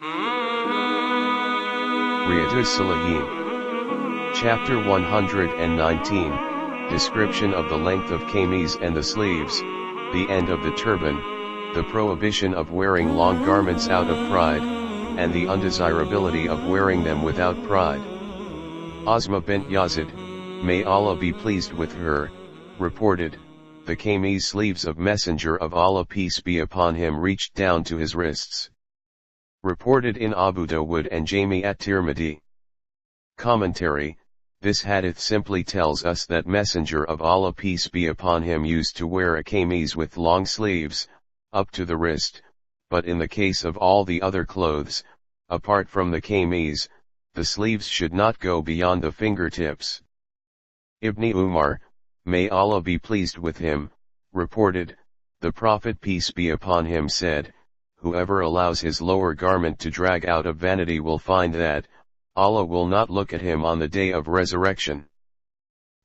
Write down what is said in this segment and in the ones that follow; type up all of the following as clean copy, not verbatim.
Riyadus Salihin. Chapter 119, Description of the length of kameez and the sleeves, the end of the turban, the prohibition of wearing long garments out of pride, and the undesirability of wearing them without pride. Asma bint Yazid, may Allah be pleased with her, reported, the kameez sleeves of Messenger of Allah peace be upon him reached down to his wrists. Reported in Abu Dawud and Jami at-Tirmidhi. Commentary: this hadith simply tells us that Messenger of Allah peace be upon him used to wear a kameez with long sleeves, up to the wrist, but in the case of all the other clothes, apart from the kameez, the sleeves should not go beyond the fingertips. Ibn Umar, may Allah be pleased with him, reported, the Prophet peace be upon him said, whoever allows his lower garment to drag out of vanity will find that, Allah will not look at him on the day of resurrection.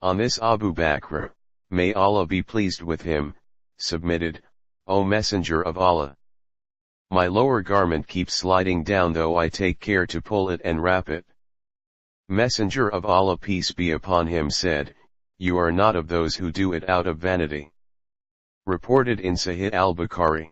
On this Abu Bakr, may Allah be pleased with him, submitted, O Messenger of Allah. My lower garment keeps sliding down though I take care to pull it and wrap it. Messenger of Allah peace be upon him said, you are not of those who do it out of vanity. Reported in Sahih al-Bukhari.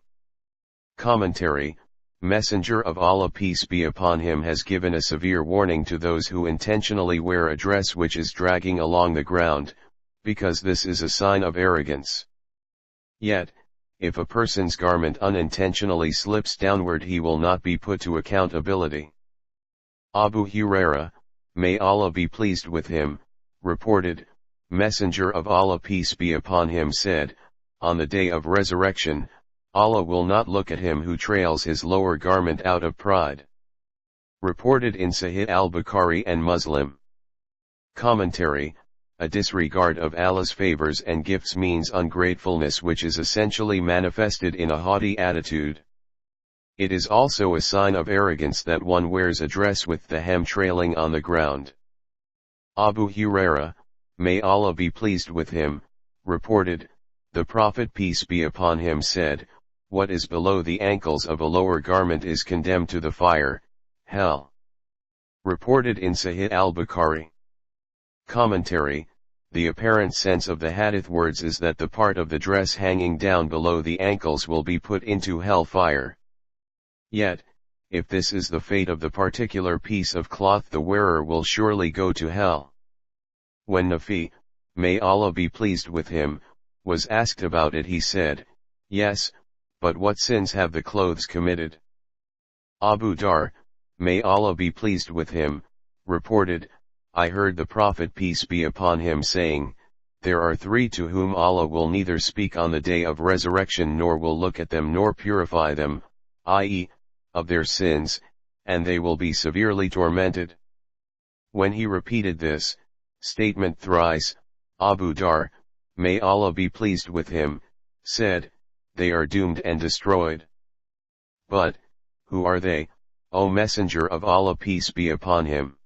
Commentary: Messenger of Allah peace be upon him has given a severe warning to those who intentionally wear a dress which is dragging along the ground, because this is a sign of arrogance. Yet, if a person's garment unintentionally slips downward he will not be put to accountability. Abu Huraira, may Allah be pleased with him, reported, Messenger of Allah peace be upon him said, on the day of resurrection, Allah will not look at him who trails his lower garment out of pride. Reported in Sahih al-Bukhari and Muslim. Commentary: a disregard of Allah's favors and gifts means ungratefulness which is essentially manifested in a haughty attitude. It is also a sign of arrogance that one wears a dress with the hem trailing on the ground. Abu Huraira, may Allah be pleased with him, reported, the Prophet peace be upon him said, what is below the ankles of a lower garment is condemned to the fire, hell. Reported in Sahih al-Bukhari. Commentary: the apparent sense of the hadith words is that the part of the dress hanging down below the ankles will be put into hell fire. Yet, if this is the fate of the particular piece of cloth the wearer will surely go to hell. When Nafi, may Allah be pleased with him, was asked about it he said, yes, but what sins have the clothes committed? Abu Dar, may Allah be pleased with him, reported, I heard the Prophet peace be upon him saying, there are three to whom Allah will neither speak on the day of resurrection nor will look at them nor purify them, i.e., of their sins, and they will be severely tormented. When he repeated this statement thrice, Abu Dar, may Allah be pleased with him, said, they are doomed and destroyed. But, who are they, O Messenger of Allah peace be upon him?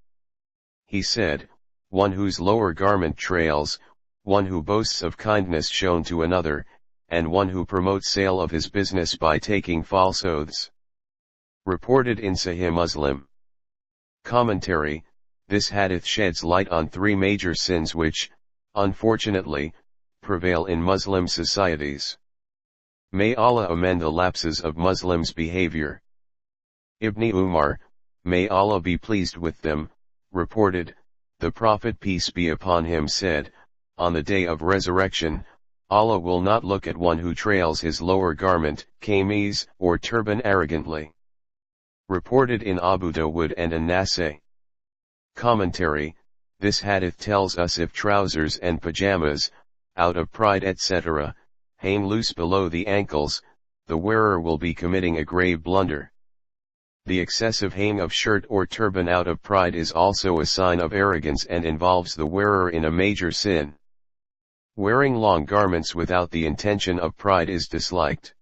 He said, one whose lower garment trails, one who boasts of kindness shown to another, and one who promotes sale of his business by taking false oaths. Reported in Sahih Muslim. Commentary: this hadith sheds light on three major sins which, unfortunately, prevail in Muslim societies. May Allah amend the lapses of Muslims' behavior. Ibn Umar, may Allah be pleased with them, reported, the Prophet peace be upon him said, on the day of resurrection, Allah will not look at one who trails his lower garment, kameez, or turban arrogantly. Reported in Abu Dawud and An-Nasai. Commentary: this hadith tells us if trousers and pajamas, out of pride etc., hang loose below the ankles, the wearer will be committing a grave blunder. The excessive hang of shirt or turban out of pride is also a sign of arrogance and involves the wearer in a major sin. Wearing long garments without the intention of pride is disliked.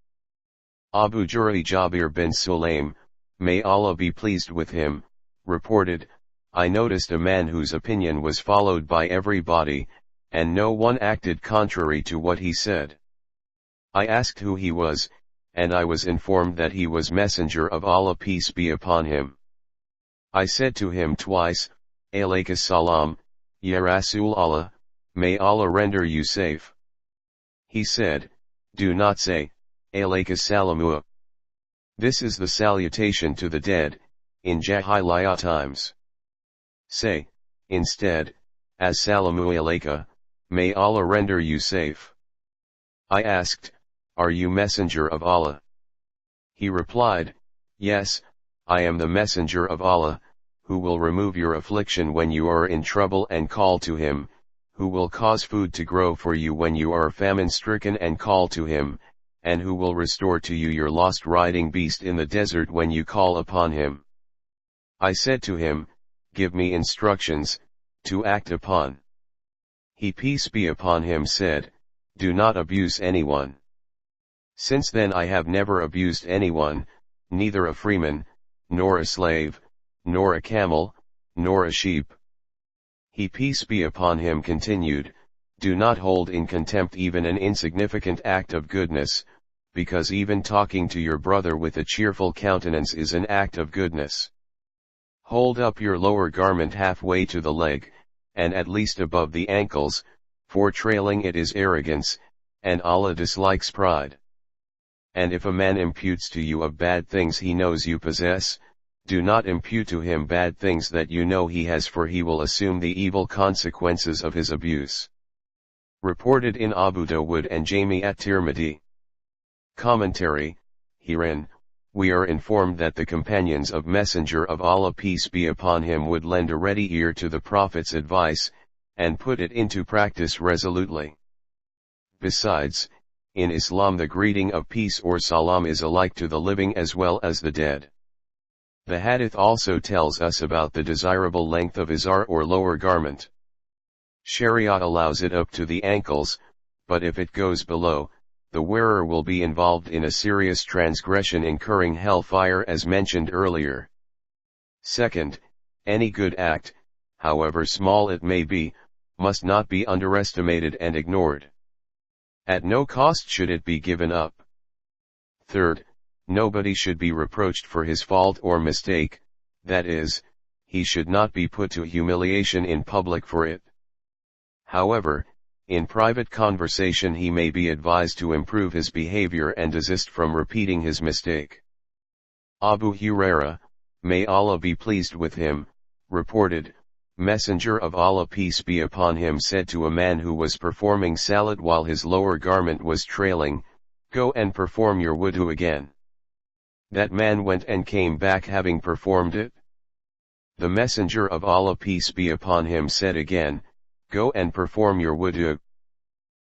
Abu Juri Jabir bin Sulaim, may Allah be pleased with him, reported, I noticed a man whose opinion was followed by everybody, and no one acted contrary to what he said. I asked who he was, and I was informed that he was messenger of Allah, peace be upon him. I said to him twice, Alayka salam, Ya Rasul Allah, may Allah render you safe. He said, do not say, Alayka salamu. This is the salutation to the dead, in Jahiliyyah times. Say, instead, As-salamu alayka, may Allah render you safe. I asked, are you messenger of Allah? He replied, yes, I am the messenger of Allah, who will remove your affliction when you are in trouble and call to him, who will cause food to grow for you when you are famine-stricken and call to him, and who will restore to you your lost riding beast in the desert when you call upon him. I said to him, give me instructions, to act upon. He, peace be upon him, said, do not abuse anyone. Since then I have never abused anyone, neither a freeman, nor a slave, nor a camel, nor a sheep. He, peace be upon him, continued, do not hold in contempt even an insignificant act of goodness, because even talking to your brother with a cheerful countenance is an act of goodness. Hold up your lower garment halfway to the leg, and at least above the ankles, for trailing it is arrogance, and Allah dislikes pride. And if a man imputes to you of bad things he knows you possess, do not impute to him bad things that you know he has, for he will assume the evil consequences of his abuse. Reported in Abu Dawud and Jami at-Tirmidhi. Commentary, herein, we are informed that the companions of Messenger of Allah, peace be upon him, would lend a ready ear to the Prophet's advice, and put it into practice resolutely. Besides, in Islam the greeting of peace or salam is alike to the living as well as the dead. The hadith also tells us about the desirable length of izar or lower garment. Sharia allows it up to the ankles, but if it goes below, the wearer will be involved in a serious transgression, incurring hellfire as mentioned earlier. Second, any good act, however small it may be, must not be underestimated and ignored. At no cost should it be given up. Third, nobody should be reproached for his fault or mistake, that is, he should not be put to humiliation in public for it. However, in private conversation he may be advised to improve his behavior and desist from repeating his mistake. Abu Huraira, may Allah be pleased with him, reported, Messenger of Allah, peace be upon him, said to a man who was performing salat while his lower garment was trailing, go and perform your wudu again. That man went and came back having performed it. The Messenger of Allah, peace be upon him, said again, go and perform your wudu.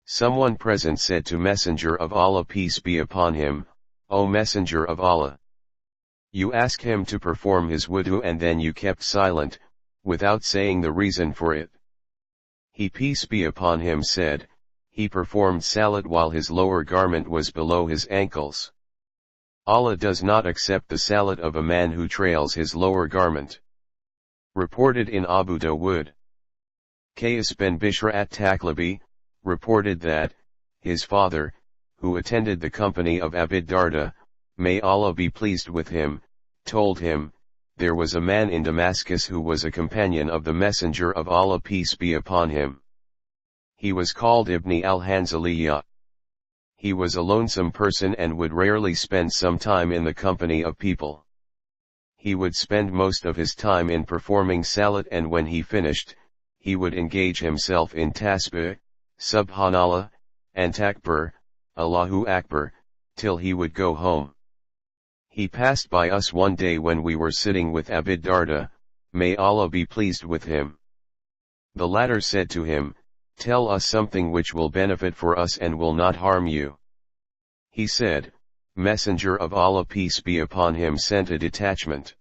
Someone present said to Messenger of Allah, peace be upon him, O Messenger of Allah, you asked him to perform his wudu and then you kept silent, without saying the reason for it. He, peace be upon him, said, he performed salat while his lower garment was below his ankles. Allah does not accept the salat of a man who trails his lower garment. Reported in Abu Dawud. Qais bin Bishr at-Taklabi, reported that, his father, who attended the company of Abu Darda, may Allah be pleased with him, told him, there was a man in Damascus who was a companion of the Messenger of Allah, peace be upon him. He was called Ibn al-Hanzaliyah. He was a lonesome person and would rarely spend some time in the company of people. He would spend most of his time in performing salat, and when he finished, he would engage himself in tasbih, subhanallah, and takbir, Allahu Akbar, till he would go home. He passed by us one day when we were sitting with Abu Darda, may Allah be pleased with him. The latter said to him, tell us something which will benefit for us and will not harm you. He said, Messenger of Allah, peace be upon him, sent a detachment.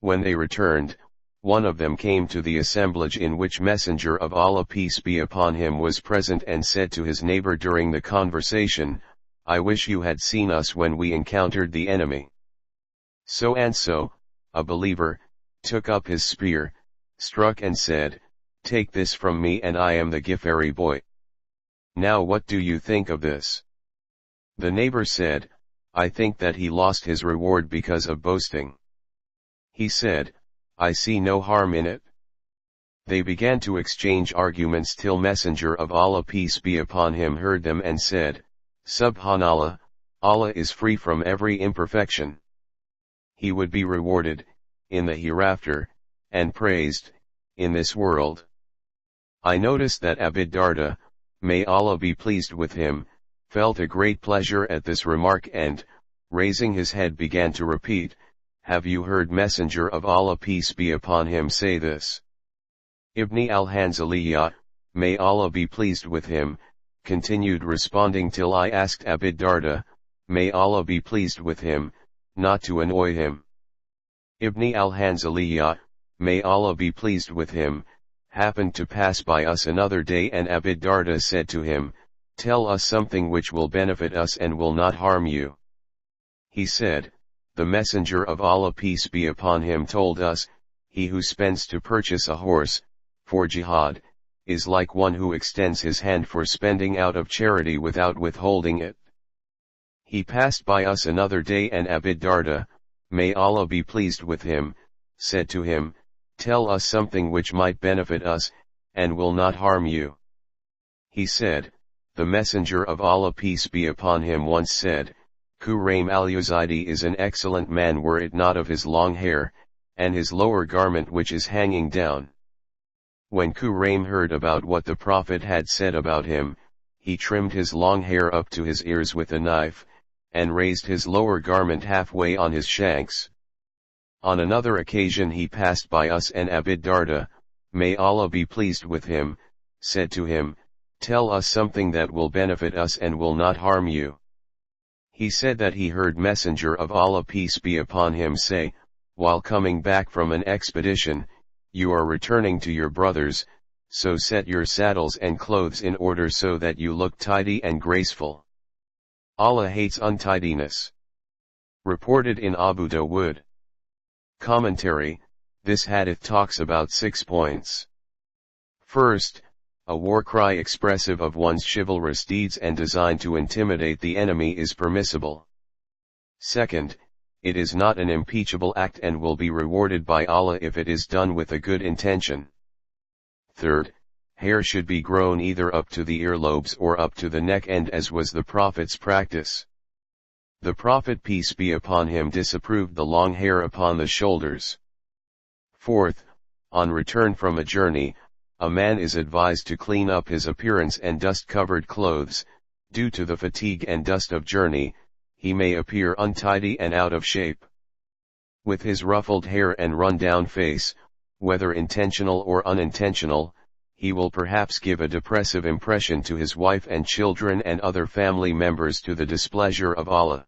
When they returned, one of them came to the assemblage in which Messenger of Allah, peace be upon him, was present, and said to his neighbor during the conversation, I wish you had seen us when we encountered the enemy. So and so, a believer, took up his spear, struck and said, take this from me and I am the Ghifari boy. Now what do you think of this? The neighbor said, I think that he lost his reward because of boasting. He said, I see no harm in it. They began to exchange arguments till Messenger of Allah peace be upon him heard them and said, Subhanallah, Allah is free from every imperfection. He would be rewarded, in the hereafter, and praised, in this world. I noticed that Abu Darda, may Allah be pleased with him, felt a great pleasure at this remark and, raising his head began to repeat, Have you heard Messenger of Allah peace be upon him say this? Ibn al-Hanzaliyah, may Allah be pleased with him, continued responding till I asked Abu Darda, may Allah be pleased with him, not to annoy him. Ibn al-Hanzaliyah, may Allah be pleased with him, happened to pass by us another day and Abu Darda said to him, Tell us something which will benefit us and will not harm you. He said, The Messenger of Allah peace be upon him told us, he who spends to purchase a horse, for jihad, is like one who extends his hand for spending out of charity without withholding it. He passed by us another day and Abu Darda, may Allah be pleased with him, said to him, Tell us something which might benefit us, and will not harm you. He said, The Messenger of Allah peace be upon him once said, Quraym al-Yazidi is an excellent man were it not of his long hair, and his lower garment which is hanging down. When Quraym heard about what the Prophet had said about him, he trimmed his long hair up to his ears with a knife, and raised his lower garment halfway on his shanks. On another occasion he passed by us and Abu Darda, may Allah be pleased with him, said to him, Tell us something that will benefit us and will not harm you. He said that he heard Messenger of Allah peace be upon him say, while coming back from an expedition, you are returning to your brothers, so set your saddles and clothes in order so that you look tidy and graceful. Allah hates untidiness. Reported in Abu Dawud. Commentary, this hadith talks about 6 points. First, a war cry expressive of one's chivalrous deeds and designed to intimidate the enemy is permissible. Second, it is not an impeachable act and will be rewarded by Allah if it is done with a good intention. Third, hair should be grown either up to the earlobes or up to the neck end as was the Prophet's practice. The Prophet peace be upon him disapproved the long hair upon the shoulders. Fourth, on return from a journey, a man is advised to clean up his appearance and dust-covered clothes. Due to the fatigue and dust of journey, he may appear untidy and out of shape. With his ruffled hair and run-down face, whether intentional or unintentional, he will perhaps give a depressive impression to his wife and children and other family members to the displeasure of Allah.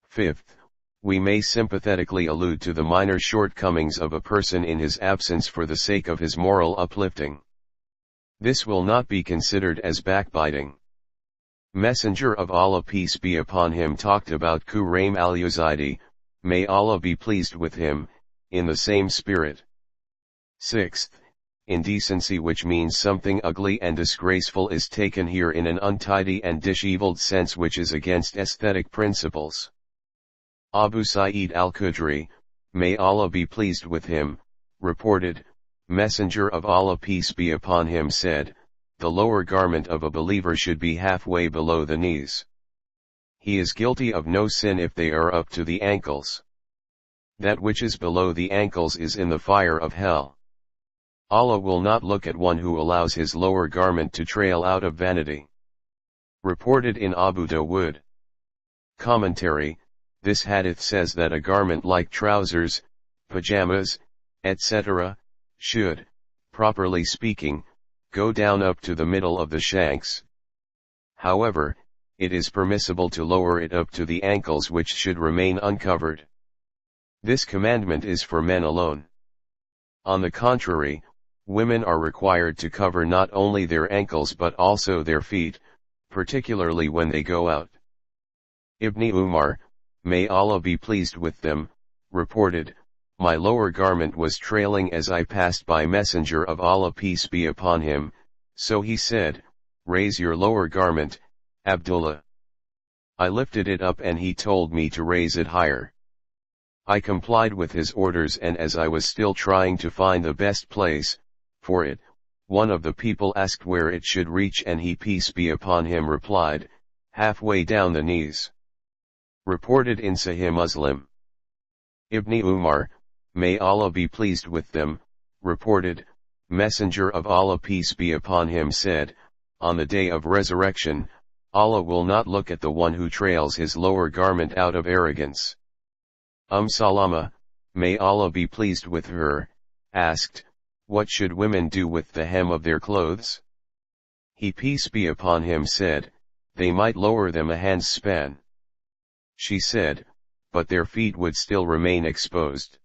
Fifth, we may sympathetically allude to the minor shortcomings of a person in his absence for the sake of his moral uplifting. This will not be considered as backbiting. Messenger of Allah peace be upon him talked about Quraym al-Yazidi, may Allah be pleased with him, in the same spirit. Sixth, indecency, which means something ugly and disgraceful, is taken here in an untidy and disheveled sense which is against aesthetic principles. Abu Sa'id al-Khudri, may Allah be pleased with him, reported, Messenger of Allah peace be upon him said, the lower garment of a believer should be halfway below the knees. He is guilty of no sin if they are up to the ankles. That which is below the ankles is in the fire of hell. Allah will not look at one who allows his lower garment to trail out of vanity. Reported in Abu Dawud. Commentary, this hadith says that a garment like trousers, pajamas, etc., should, properly speaking, go down up to the middle of the shanks. However, it is permissible to lower it up to the ankles, which should remain uncovered. This commandment is for men alone. On the contrary, women are required to cover not only their ankles but also their feet, particularly when they go out. Ibn Umar, may Allah be pleased with them, reported, my lower garment was trailing as I passed by Messenger of Allah peace be upon him, so he said, raise your lower garment, Abdullah. I lifted it up and he told me to raise it higher. I complied with his orders, and as I was still trying to find the best place for it, one of the people asked where it should reach, and he, peace be upon him, replied, halfway down the knees. Reported in Sahih Muslim. Ibn Umar, may Allah be pleased with them, reported, Messenger of Allah peace be upon him said, on the day of resurrection, Allah will not look at the one who trails his lower garment out of arrogance. Salama, may Allah be pleased with her, asked, what should women do with the hem of their clothes? He, peace be upon him, said, they might lower them a hand's span. She said, but their feet would still remain exposed.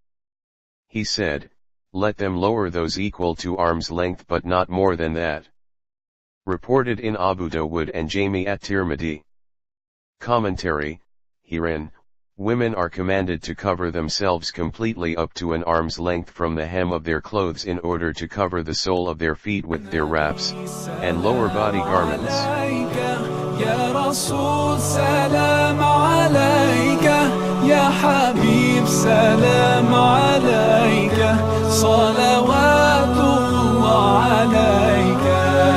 He said, let them lower those equal to arm's length, but not more than that. Reported in Abu Dawud and Jami at-Tirmidhi. Commentary, herein, women are commanded to cover themselves completely up to an arm's length from the hem of their clothes in order to cover the sole of their feet with their wraps, and lower body garments. يا رسول سلام عليك يا حبيب سلام عليك صلاة